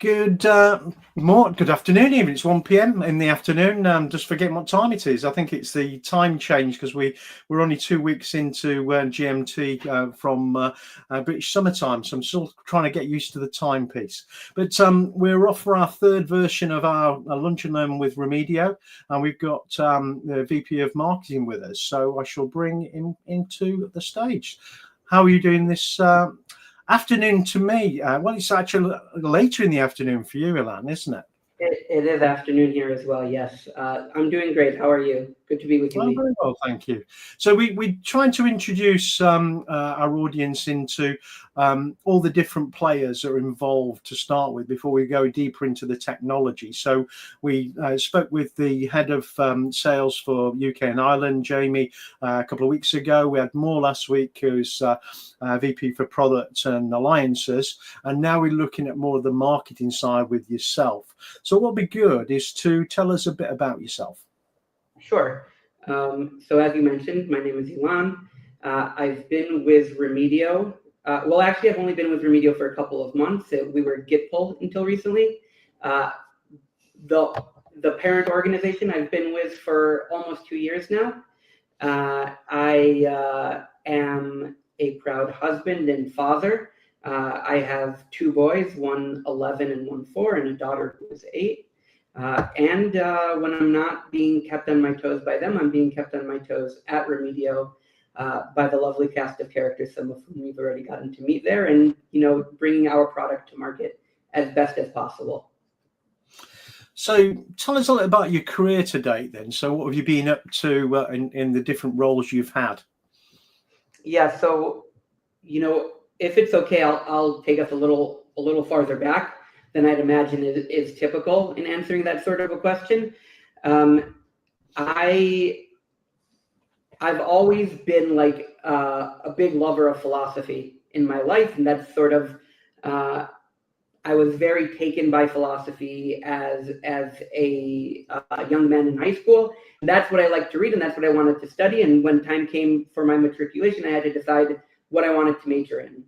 Good good afternoon, even. It's 1 p.m. in the afternoon. Just forgetting what time it is. I think it's the time change because we're only 2 weeks into GMT from British summertime. So I'm still trying to get used to the timepiece. But we're off for our third version of our Lunch and Learn with Remedio, and we've got the VP of Marketing with us. So I shall bring him into the stage. How are you doing this afternoon to me? Well, it's actually later in the afternoon for you, Ilan, isn't it? It is afternoon here as well, yes. I'm doing great. How are you? Good to be with you. Oh, very well, thank you. So we're trying to introduce our audience into all the different players that are involved to start with before we go deeper into the technology. So we spoke with the head of sales for UK and Ireland, Jamie, a couple of weeks ago. We had more last week, who's VP for Product and Alliances. And now we're looking at more of the marketing side with yourself. So what would be good is to tell us a bit about yourself. Sure. So as you mentioned, my name is Ilan. I've been with Remedio. Well, actually, I've only been with Remedio for a couple of months. We were Gitpul until recently. The parent organization I've been with for almost 2 years now. I am a proud husband and father. I have 2 boys, one 11 and one 4, and a daughter who is 8. And when I'm not being kept on my toes by them, I'm being kept on my toes at Remedio by the lovely cast of characters, some of whom we've already gotten to meet there, and bringing our product to market as best as possible. So tell us a little about your career to date then. So what have you been up to in the different roles you've had? Yeah, so if it's okay, I'll take us a little farther back than I'd imagine is typical in answering that sort of a question. I've always been like a big lover of philosophy in my life, and that's sort of I was very taken by philosophy as a young man in high school. And that's what I liked to read, and that's what I wanted to study. And when time came for my matriculation, I had to decide what I wanted to major in.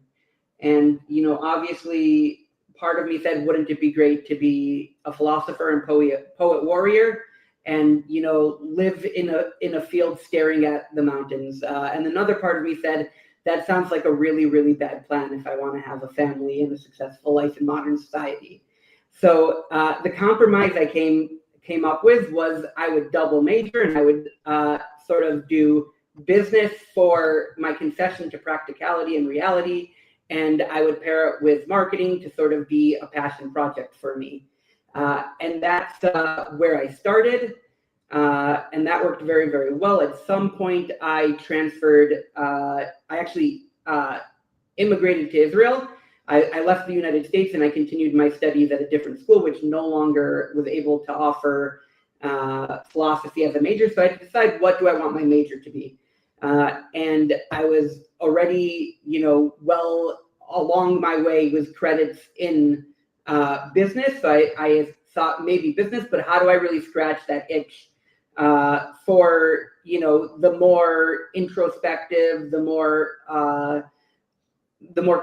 And obviously, part of me said, wouldn't it be great to be a philosopher and poet warrior and live in a field staring at the mountains? And another part of me said, that sounds like a really, really bad plan if I want to have a family and a successful life in modern society. So the compromise I came up with was I would double major, and I would sort of do business for my concession to practicality and reality, and I would pair it with marketing to sort of be a passion project for me. And that's where I started. And that worked very, very well. At some point, I transferred, I actually immigrated to Israel. I left the United States and I continued my studies at a different school, which no longer was able to offer philosophy as a major. So I had to decide, what do I want my major to be? And I was already, well along my way with credits in business. So I thought maybe business, but how do I really scratch that itch for the more introspective, the more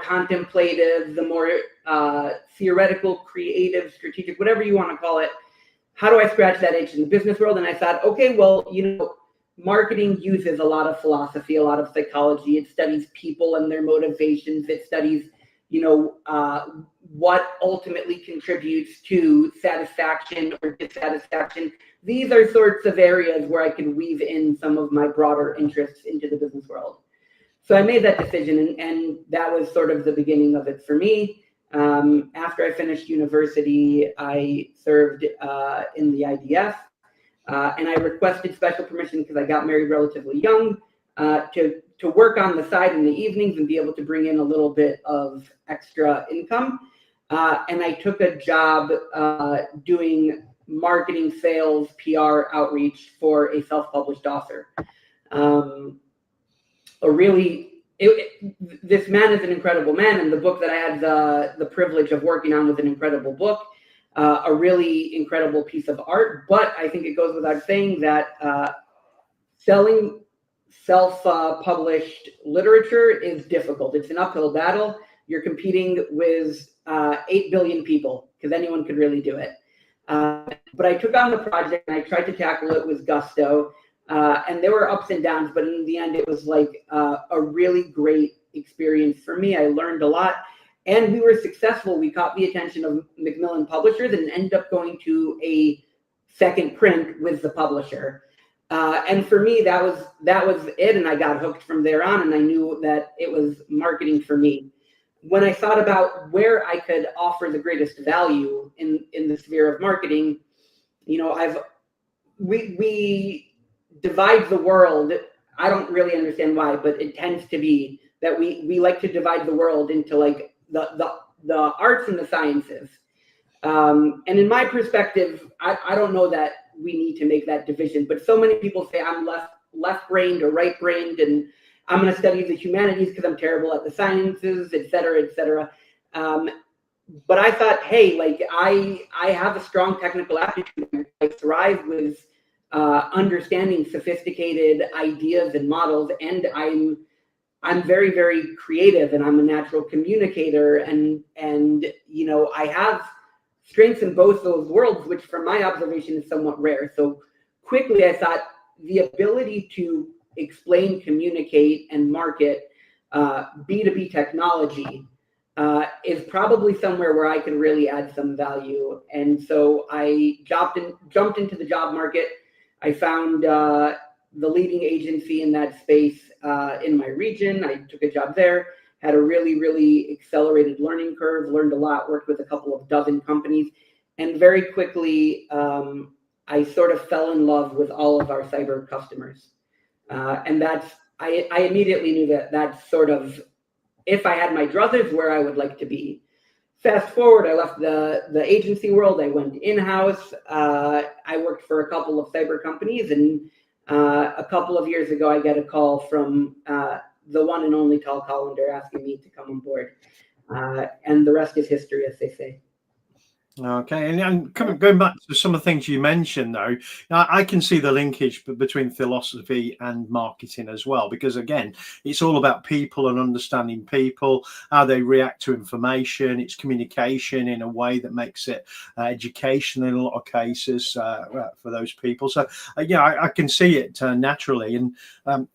contemplative, the more theoretical, creative, strategic, whatever you want to call it. How do I scratch that itch in the business world? And I thought, okay, well, marketing uses a lot of philosophy, a lot of psychology. It studies people and their motivations. It studies, what ultimately contributes to satisfaction or dissatisfaction. These are sorts of areas where I can weave in some of my broader interests into the business world. So I made that decision, and that was sort of the beginning of it for me. After I finished university, I served in the IDF, and I requested special permission because I got married relatively young to work on the side in the evenings and be able to bring in a little bit of extra income. And I took a job doing marketing, sales, PR outreach for a self-published author. This man is an incredible man, and the book that I had the privilege of working on was an incredible book, a really incredible piece of art. But I think it goes without saying that selling self-published literature is difficult. It's an uphill battle. You're competing with 8 billion people, because anyone could really do it. But I took on the project and I tried to tackle it with gusto. And there were ups and downs, but in the end, it was like a really great experience for me. I learned a lot, and we were successful. We caught the attention of Macmillan Publishers and ended up going to a second print with the publisher. And for me, that was it, and I got hooked from there on, and I knew that it was marketing for me. When I thought about where I could offer the greatest value in the sphere of marketing, you know, we divide the world. I don't really understand why, but it tends to be that we like to divide the world into like the arts and the sciences. And in my perspective, I don't know that we need to make that division, but so many people say I'm left-brained or right-brained, and I'm going to study the humanities because I'm terrible at the sciences, et cetera, et cetera. But I thought, hey, like I have a strong technical aptitude. I thrive with understanding sophisticated ideas and models, and I'm very, very creative, and I'm a natural communicator, and you know, I have strengths in both those worlds, which from my observation is somewhat rare. So quickly I thought the ability to explain, communicate, and market B2B technology is probably somewhere where I can really add some value. And so I jumped into the job market. I found the leading agency in that space in my region. I took a job there, had a really, really accelerated learning curve, learned a lot, worked with a couple of dozen companies. And very quickly, I sort of fell in love with all of our cyber customers. And I immediately knew that that's sort of, if I had my druthers, where I would like to be. Fast forward, I left the agency world. I went in-house. I worked for a couple of cyber companies, and a couple of years ago, I get a call from the one and only Tal Collender asking me to come on board. And the rest is history, as they say. Okay, and going back to some of the things you mentioned, though, I can see the linkage between philosophy and marketing as well, because again, it's all about people and understanding people, how they react to information. It's communication in a way that makes it education in a lot of cases for those people. So yeah, I can see it naturally. And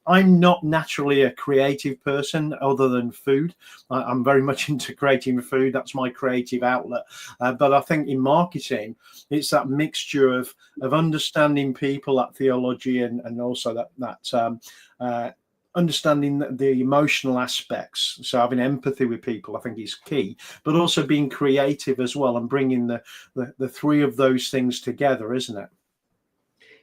I'm not naturally a creative person other than food. I'm very much into creating food. That's my creative outlet. But I think in marketing, it's that mixture of understanding people, that theology, and also that understanding the emotional aspects. So having empathy with people, I think, is key, but also being creative as well and bringing the three of those things together, isn't it?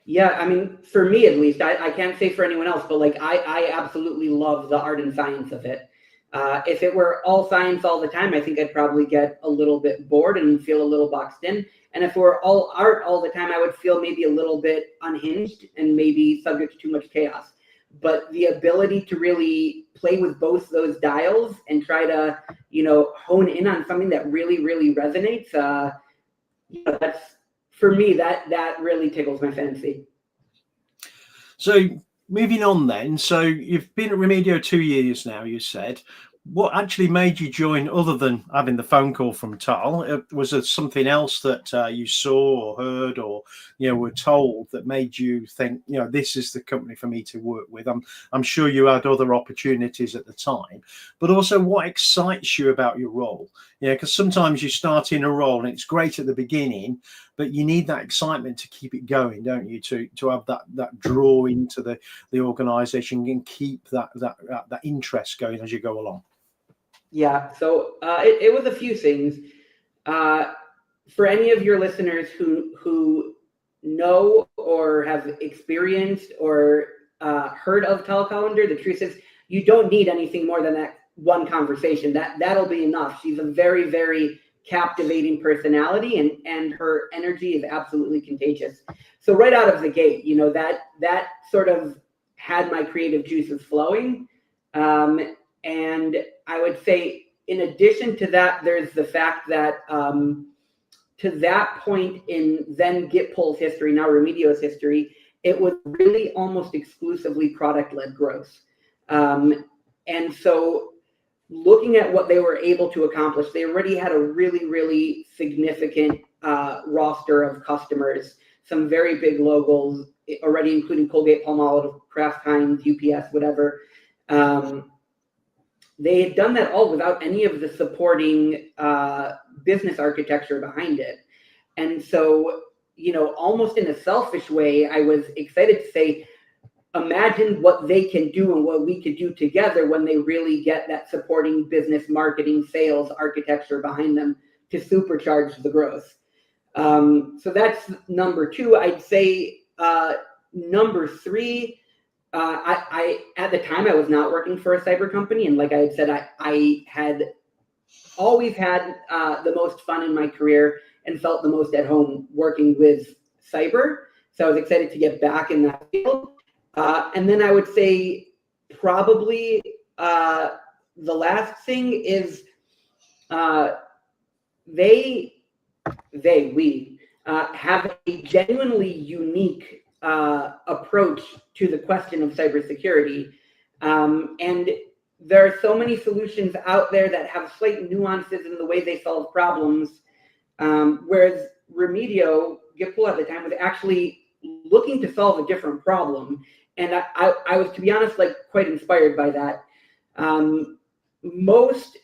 Yeah, I mean, for me at least, I can't say for anyone else, but like I absolutely love the art and science of it. If it were all science all the time, I think I'd probably get a little bit bored and feel a little boxed in. And if it were all art all the time, I would feel maybe a little bit unhinged and maybe subject to too much chaos. But the ability to really play with both those dials and try to, you know, hone in on something that really, really resonates, you know, that's, for me, that really tickles my fancy. So moving on then, so you've been at Remedio 2 years now, you said. What actually made you join, other than having the phone call from Tal? Was there something else that you saw or heard or, you know, were told that made you think, you know, this is the company for me to work with? I'm sure you had other opportunities at the time, but also what excites you about your role? You know, because sometimes you start in a role and it's great at the beginning, but you need that excitement to keep it going, don't you? To have that draw into the organisation and keep that interest going as you go along. Yeah, so it was a few things. For any of your listeners who know or have experienced or heard of Tal Collender, the truth is you don't need anything more than that one conversation. That'll be enough. She's a very, very captivating personality, and her energy is absolutely contagious. So right out of the gate, you know, that sort of had my creative juices flowing. And I would say, in addition to that, there's the fact that to that point in then Gitpol's history, now Remedio's history, it was really almost exclusively product-led growth. And so looking at what they were able to accomplish, they already had a really, really significant roster of customers, some very big logos already, including Colgate, Palmolive, Kraft Heinz, UPS, whatever. They had done that all without any of the supporting business architecture behind it. And so, almost in a selfish way, I was excited to say, imagine what they can do and what we could do together when they really get that supporting business, marketing, sales architecture behind them to supercharge the growth. So that's number two. I'd say number three, I at the time I was not working for a cyber company, and like I had said, I had always had the most fun in my career and felt the most at home working with cyber. So I was excited to get back in that field. And then I would say probably the last thing is we have a genuinely unique approach to the question of cybersecurity. And there are so many solutions out there that have slight nuances in the way they solve problems, whereas Remedio, Gipfel at the time, was actually looking to solve a different problem. And I was, to be honest, quite inspired by that. Most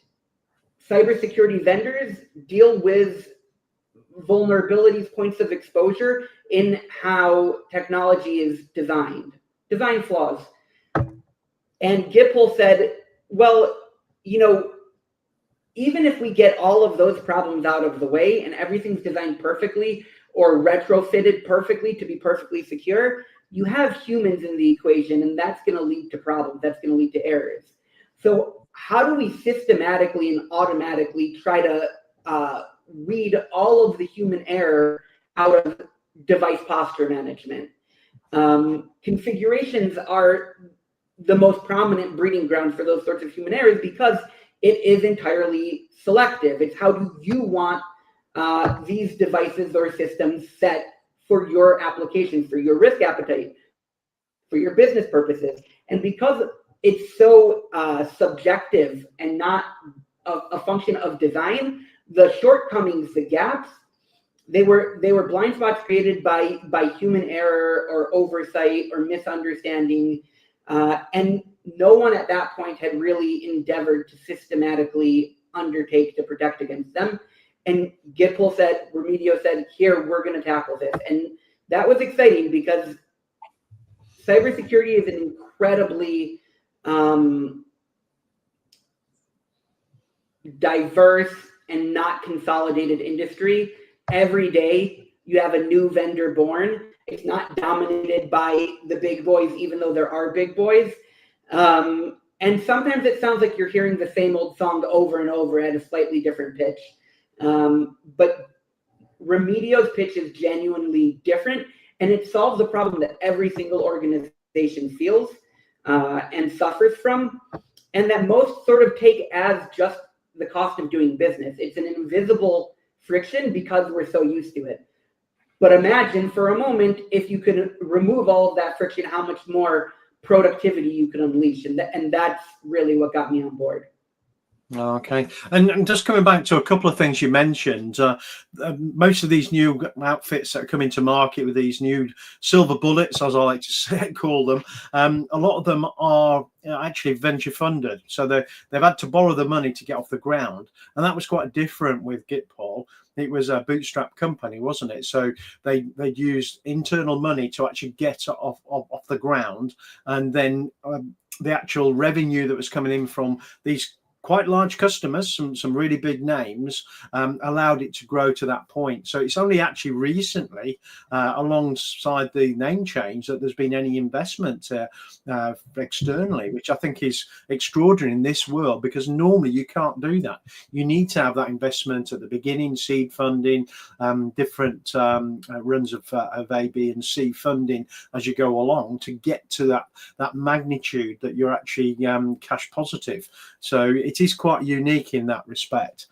cybersecurity vendors deal with vulnerabilities, points of exposure in how technology is designed, design flaws. And Gipfel said, well, even if we get all of those problems out of the way and everything's designed perfectly or retrofitted perfectly to be perfectly secure, you have humans in the equation, and that's going to lead to problems. That's going to lead to errors. So how do we systematically and automatically try to weed all of the human error out of device posture management? Configurations are the most prominent breeding ground for those sorts of human errors because it is entirely selective. It's how do you want these devices or systems set for your applications, for your risk appetite, for your business purposes. And because it's so subjective and not a function of design, the shortcomings, the gaps, they were blind spots created by human error or oversight or misunderstanding. And no one at that point had really endeavored to systematically undertake to protect against them. And Gipfel said, Remedio said, here, we're going to tackle this. And that was exciting because cybersecurity is an incredibly diverse and not consolidated industry. Every day you have a new vendor born. It's not dominated by the big boys, even though there are big boys. And sometimes it sounds like you're hearing the same old song over and over at a slightly different pitch. But Remedio's pitch is genuinely different, and it solves a problem that every single organization feels and suffers from, and that most sort of take as just the cost of doing business. It's an invisible friction because we're so used to it. But imagine for a moment, if you could remove all of that friction, how much more productivity you could unleash. And that's really what got me on board. Okay. And just coming back to a couple of things you mentioned, most of these new outfits that are coming to market with these new silver bullets, as I like to call them, a lot of them are actually venture funded. So they've had to borrow the money to get off the ground. And that was quite different with Gipfel. It was a bootstrap company, wasn't it? So they used internal money to actually get off the ground. And then the actual revenue that was coming in from these quite large customers, some really big names, allowed it to grow to that point. So it's only actually recently, alongside the name change, that there's been any investment externally, which I think is extraordinary in this world, because normally you can't do that. You need to have that investment at the beginning, seed funding, different runs of A, B, and C funding as you go along to get to that magnitude that you're actually cash positive. So it is quite unique in that respect.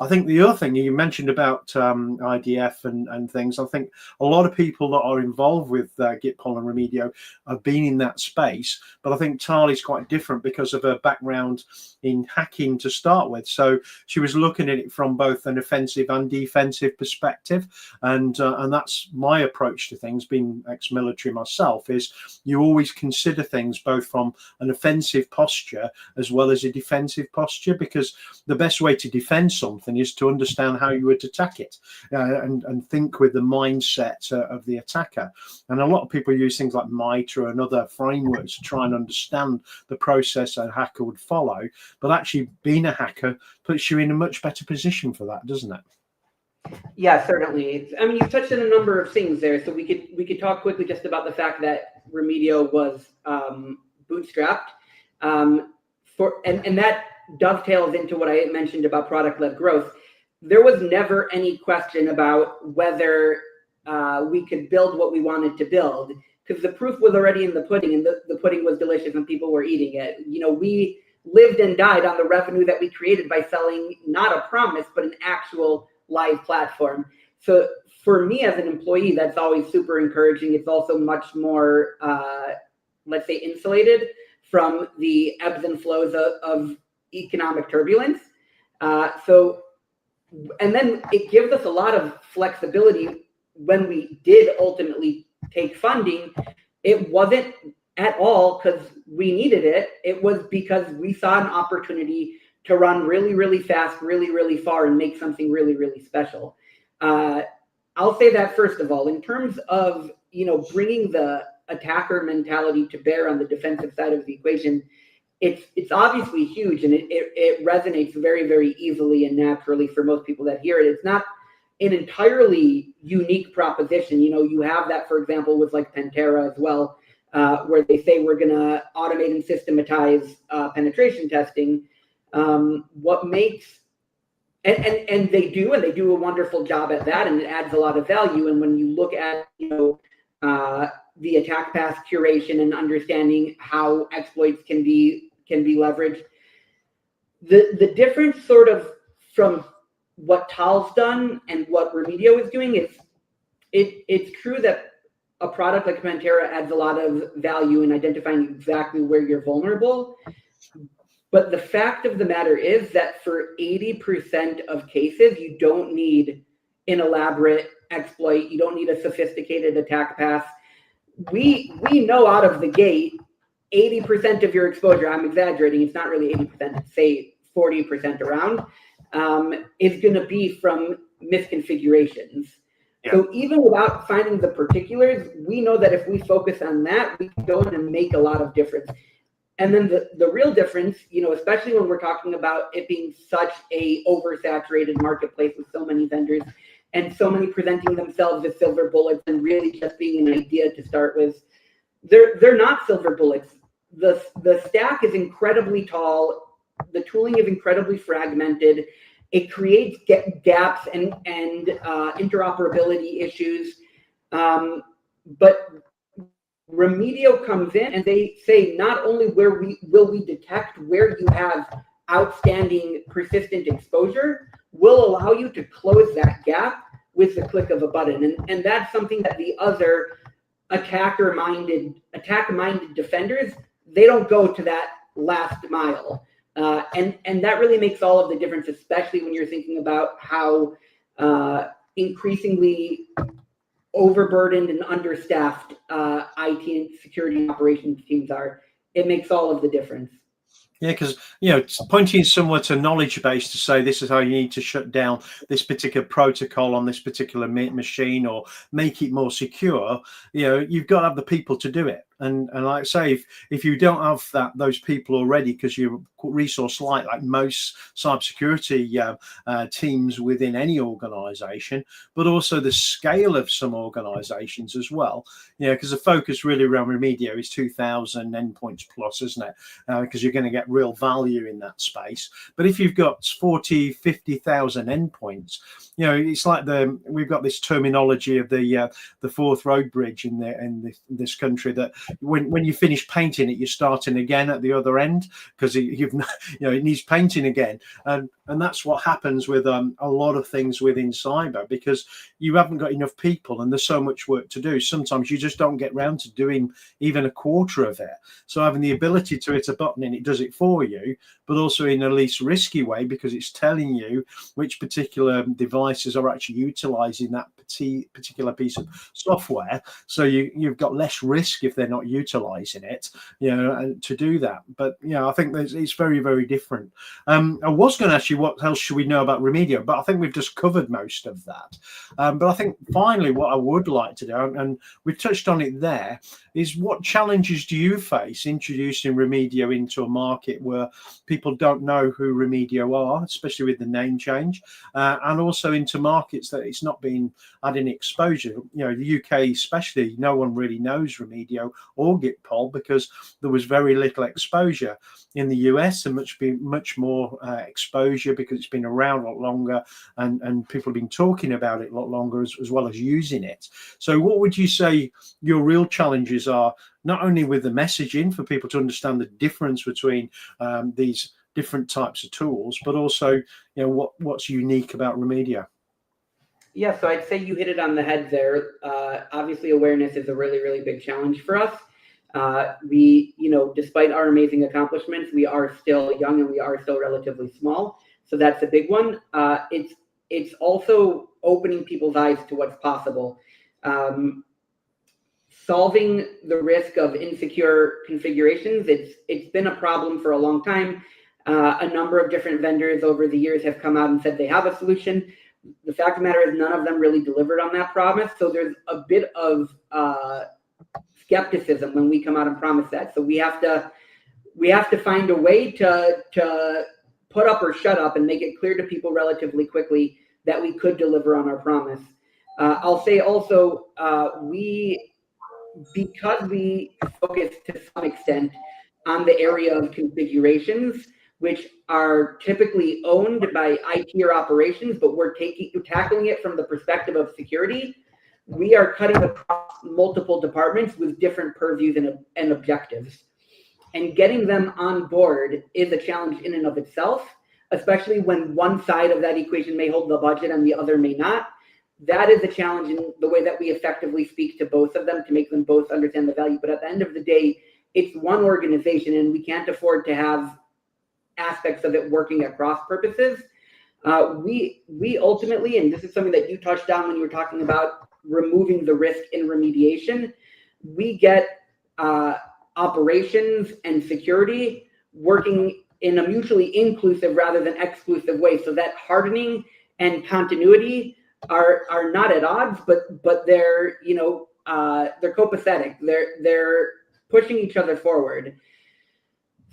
I think the other thing you mentioned about IDF and things, I think a lot of people that are involved with Gitpol and Remedio have been in that space, but I think Tali's quite different because of her background in hacking to start with. So she was looking at it from both an offensive and defensive perspective, and that's my approach to things. Being ex-military myself, is you always consider things both from an offensive posture as well as a defensive posture, because the best way to defend something is to understand how you would attack it, and think with the mindset of the attacker. And a lot of people use things like MITRE and other frameworks to try and understand the process a hacker would follow, but actually being a hacker puts you in a much better position for that, doesn't it? Yeah, certainly. I mean, you've touched on a number of things there, so we could talk quickly just about the fact that Remedio was bootstrapped, and that dovetails into what I mentioned about product-led growth. There was never any question about whether we could build what we wanted to build, because the proof was already in the pudding, and the pudding was delicious and people were eating it. You know, we lived and died on the revenue that we created by selling not a promise, but an actual live platform. So for me as an employee, that's always super encouraging. It's also much more, let's say, insulated from the ebbs and flows of economic turbulence. And then it gives us a lot of flexibility when we did ultimately take funding. It wasn't at all because we needed it. It was because we saw an opportunity to run really, really fast, really, really far, and make something really, really special. I'll say that first of all, in terms of, you know, bringing the attacker mentality to bear on the defensive side of the equation, it's obviously huge, and it resonates very, very easily and naturally for most people that hear it. It's not an entirely unique proposition. You know, you have that, for example, with like Pantera as well, where they say we're going to automate and systematize penetration testing. What makes and they do a wonderful job at that, and it adds a lot of value. And when you look at, you know, the attack path curation and understanding how exploits can be leveraged, the difference sort of from what Tal's done and what Remedio is doing is it's true that a product like Pantera adds a lot of value in identifying exactly where you're vulnerable. But the fact of the matter is that for 80% of cases, you don't need an elaborate exploit. You don't need a sophisticated attack path. We know out of the gate, 80% of your exposure, I'm exaggerating, it's not really 80%, say 40% around, is going to be from misconfigurations. Yeah. So even without finding the particulars, we know that if we focus on that, we can go in and make a lot of difference. And then the real difference, you know, especially when we're talking about it being such a oversaturated marketplace with so many vendors and so many presenting themselves as silver bullets and really just being an idea to start with, they're not silver bullets. The stack is incredibly tall. The tooling is incredibly fragmented. It creates gaps and interoperability issues. But Remedio comes in and they say not only will we detect where you have outstanding persistent exposure, we'll allow you to close that gap with the click of a button. And that's something that the other attack-minded defenders, they don't go to that last mile. And that really makes all of the difference, especially when you're thinking about how increasingly overburdened and understaffed IT and security operations teams are. It makes all of the difference. Yeah, because, you know, pointing somewhere to knowledge base to say this is how you need to shut down this particular protocol on this particular machine or make it more secure, you know, you've got to have the people to do it. And like I say, if you don't have those people already, because you're resource light, like most cybersecurity teams within any organization, but also the scale of some organizations as well, you know, because the focus really around Remedio is 2,000 endpoints plus, isn't it? Because you're going to get real value in that space. But if you've got 40, 50,000 endpoints, you know, it's like we've got this terminology of the fourth road bridge in this country, that when you finish painting it, you're starting again at the other end, because it needs painting again. And And that's what happens with a lot of things within cyber, because you haven't got enough people and there's so much work to do. Sometimes you just don't get round to doing even a quarter of it. So having the ability to hit a button and it does it for you, but also in a least risky way, because it's telling you which particular devices are actually utilizing that particular piece of software. So you've got less risk if they're not utilizing it, and to do that. But I think it's very, very different. I was going to ask you what else should we know about Remedio, but I think we've just covered most of that. But I think finally what I would like to do, and we've touched on it there, is what challenges do you face introducing Remedio into a market where people don't know who Remedio are, especially with the name change, and also into markets that it's not been had any exposure. The UK especially, no one really knows Remedio or Gitpol because there was very little exposure. In the US, and much more exposure because it's been around a lot longer, and people have been talking about it a lot longer as well as using it. So what would you say your real challenges are, not only with the messaging for people to understand the difference between these different types of tools, but also what's unique about Remedio? Yeah, so I'd say you hit it on the head there. Obviously, awareness is a really, really big challenge for us. We, despite our amazing accomplishments, we are still young and we are still relatively small. So that's a big one. It's also opening people's eyes to what's possible. Solving the risk of insecure configurations, it's been a problem for a long time. A number of different vendors over the years have come out and said they have a solution. The fact of the matter is none of them really delivered on that promise. So there's a bit of skepticism when we come out and promise that. So we have to find a way to put up or shut up and make it clear to people relatively quickly that we could deliver on our promise. I'll say also, because we focus to some extent on the area of configurations, which are typically owned by IT or operations, but we're tackling it from the perspective of security. We are cutting across multiple departments with different purviews and objectives. And getting them on board is a challenge in and of itself, especially when one side of that equation may hold the budget and the other may not. That is a challenge in the way that we effectively speak to both of them to make them both understand the value. But at the end of the day, it's one organization and we can't afford to have aspects of it working at cross purposes. We ultimately, and this is something that you touched on when you were talking about removing the risk in remediation, we get operations and security working in a mutually inclusive rather than exclusive way, so that hardening and continuity are not at odds, but they're they're copacetic. They're pushing each other forward.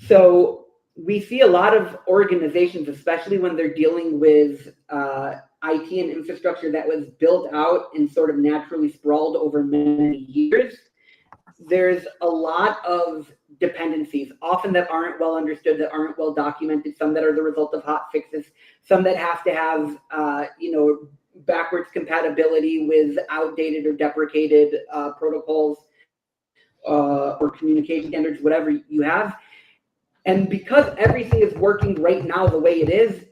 So we see a lot of organizations, especially when they're dealing with IT and infrastructure that was built out and sort of naturally sprawled over many years. There's a lot of dependencies, often that aren't well understood, that aren't well documented, some that are the result of hot fixes, some that have to have, backwards compatibility with outdated or deprecated protocols or communication standards, whatever you have. And because everything is working right now the way it is,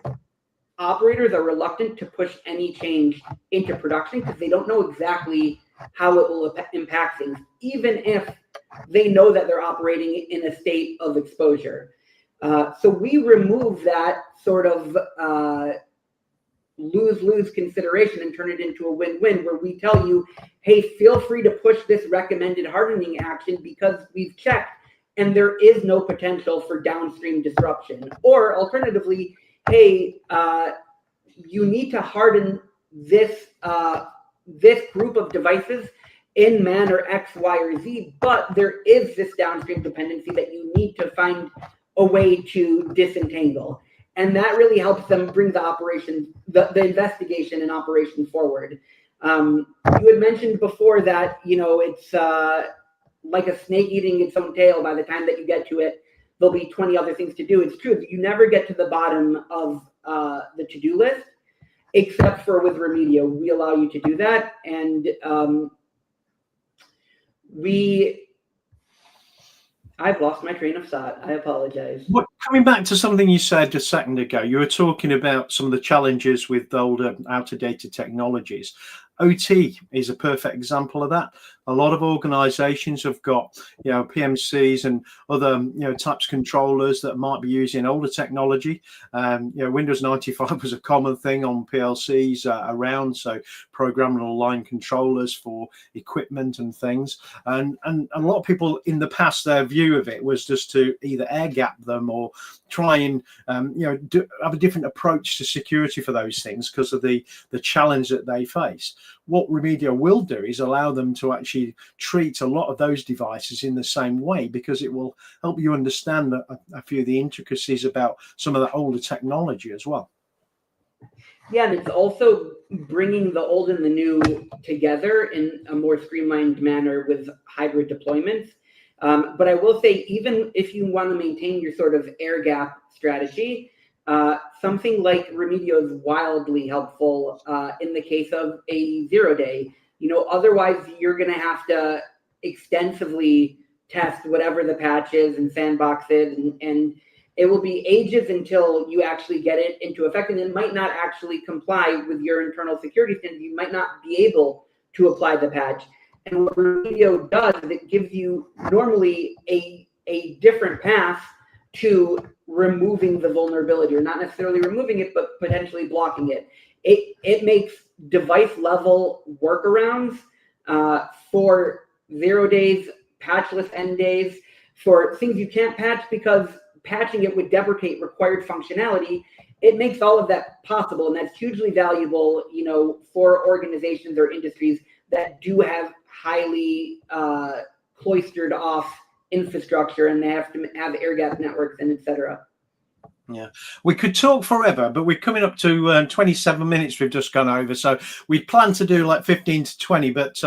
operators are reluctant to push any change into production because they don't know exactly how it will impact things, even if they know that they're operating in a state of exposure. So we remove that sort of lose-lose consideration and turn it into a win-win, where we tell you, hey, feel free to push this recommended hardening action because we've checked and there is no potential for downstream disruption. Or alternatively, hey, you need to harden this group of devices in manner X, Y, or Z, but there is this downstream dependency that you need to find a way to disentangle. And that really helps them bring the operation, the investigation and operation forward. You had mentioned before that, it's like a snake eating its own tail. By the time that you get to it, there'll be 20 other things to do. It's true. You never get to the bottom of the to-do list, except for with Remedio. We allow you to do that. And I've lost my train of thought. I apologize. coming back to something you said a second ago, you were talking about some of the challenges with older, out-of-date technologies. OT is a perfect example of that. A lot of organizations have got, PMCs and other, types controllers that might be using older technology. Windows 95 was a common thing on PLCs around, so programmable line controllers for equipment and things. And a lot of people in the past, their view of it was just to either air gap them or try and have a different approach to security for those things because of the challenge that they face. What Remedio will do is allow them to actually treat a lot of those devices in the same way, because it will help you understand a few of the intricacies about some of the older technology as well. Yeah, and it's also bringing the old and the new together in a more streamlined manner with hybrid deployments. But I will say, even if you want to maintain your sort of air gap strategy, something like Remedio is wildly helpful in the case of a 0-day. Otherwise you're going to have to extensively test whatever the patch is and sandbox it, and it will be ages until you actually get it into effect, and it might not actually comply with your internal security standards. You might not be able to apply the patch. And what Remedio does is it gives you normally a different path to removing the vulnerability, or not necessarily removing it, but potentially blocking it. It makes device level workarounds for 0 days, patchless end days, for things you can't patch because patching it would deprecate required functionality. It makes all of that possible, and that's hugely valuable, for organizations or industries that do have highly cloistered off infrastructure, and they have to have air gap networks and etc. Yeah, we could talk forever, but we're coming up to 27 minutes we've just gone over. So we plan to do like 15 to 20, but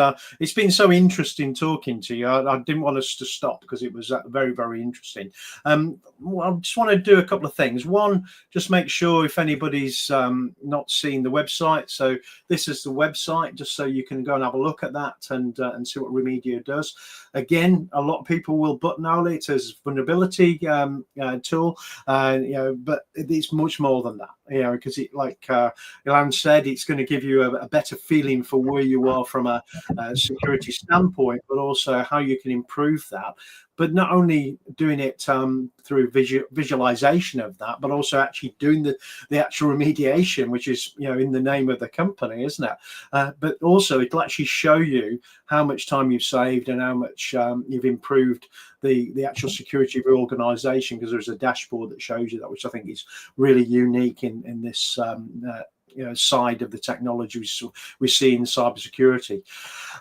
it's been so interesting talking to you. I didn't want us to stop because it was very, very interesting. Well, I just want to do a couple of things. One, just make sure if anybody's not seen the website. So this is the website, just so you can go and have a look at that and see what Remedio does. Again, a lot of people will buttonhole it as vulnerability tool, but it's much more than that, because it, like Ilan said, it's going to give you a better feeling for where you are from a security standpoint, but also how you can improve that. But not only doing it through visualization of that, but also actually doing the actual remediation, which is in the name of the company, isn't it? But also it'll actually show you how much time you've saved and how much you've improved the actual security of your organization, because there's a dashboard that shows you that, which I think is really unique in this side of the technology we see in cybersecurity.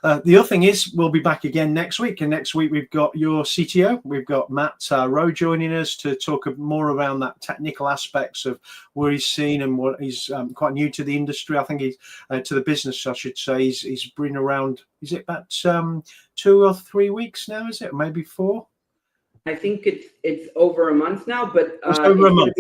The other thing is, we'll be back again next week, and next week we've got your CTO, we've got Matt Rowe joining us to talk more around that technical aspects of where he's seen and what he's quite new to the industry. I think he's to the business, I should say. He's been around, is it about 2 or 3 weeks now, is it, maybe 4? I think it's over a month now, but it's over a month.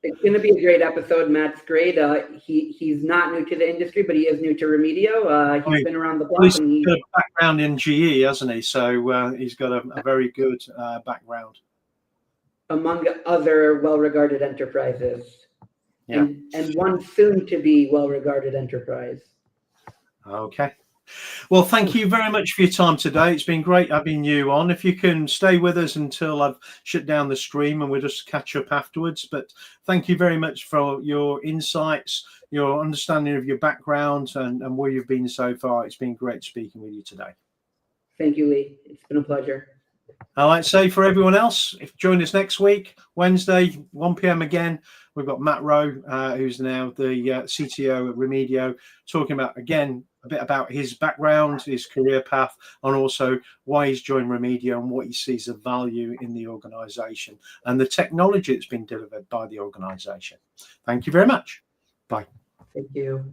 It's going to be a great episode. Matt's great. He's not new to the industry, but he is new to Remedio. He's been around the block. He's got a background in GE, hasn't he? So he's got a very good background. Among other well-regarded enterprises. Yeah. And one soon-to-be well-regarded enterprise. Okay. Well, thank you very much for your time today. It's been great having you on. If you can stay with us until I've shut down the stream, and we'll just catch up afterwards. But thank you very much for your insights, your understanding of your background, and where you've been so far. It's been great speaking with you today. Thank you, Lee. It's been a pleasure. I'd like to say for everyone else, if join us next week, Wednesday, 1 p.m. again. We've got Matt Rowe, who's now the CTO at Remedio, talking about, again, a bit about his background, his career path, and also why he's joined Remedio and what he sees the value in the organization and the technology that's been delivered by the organization. Thank you very much. Bye. Thank you.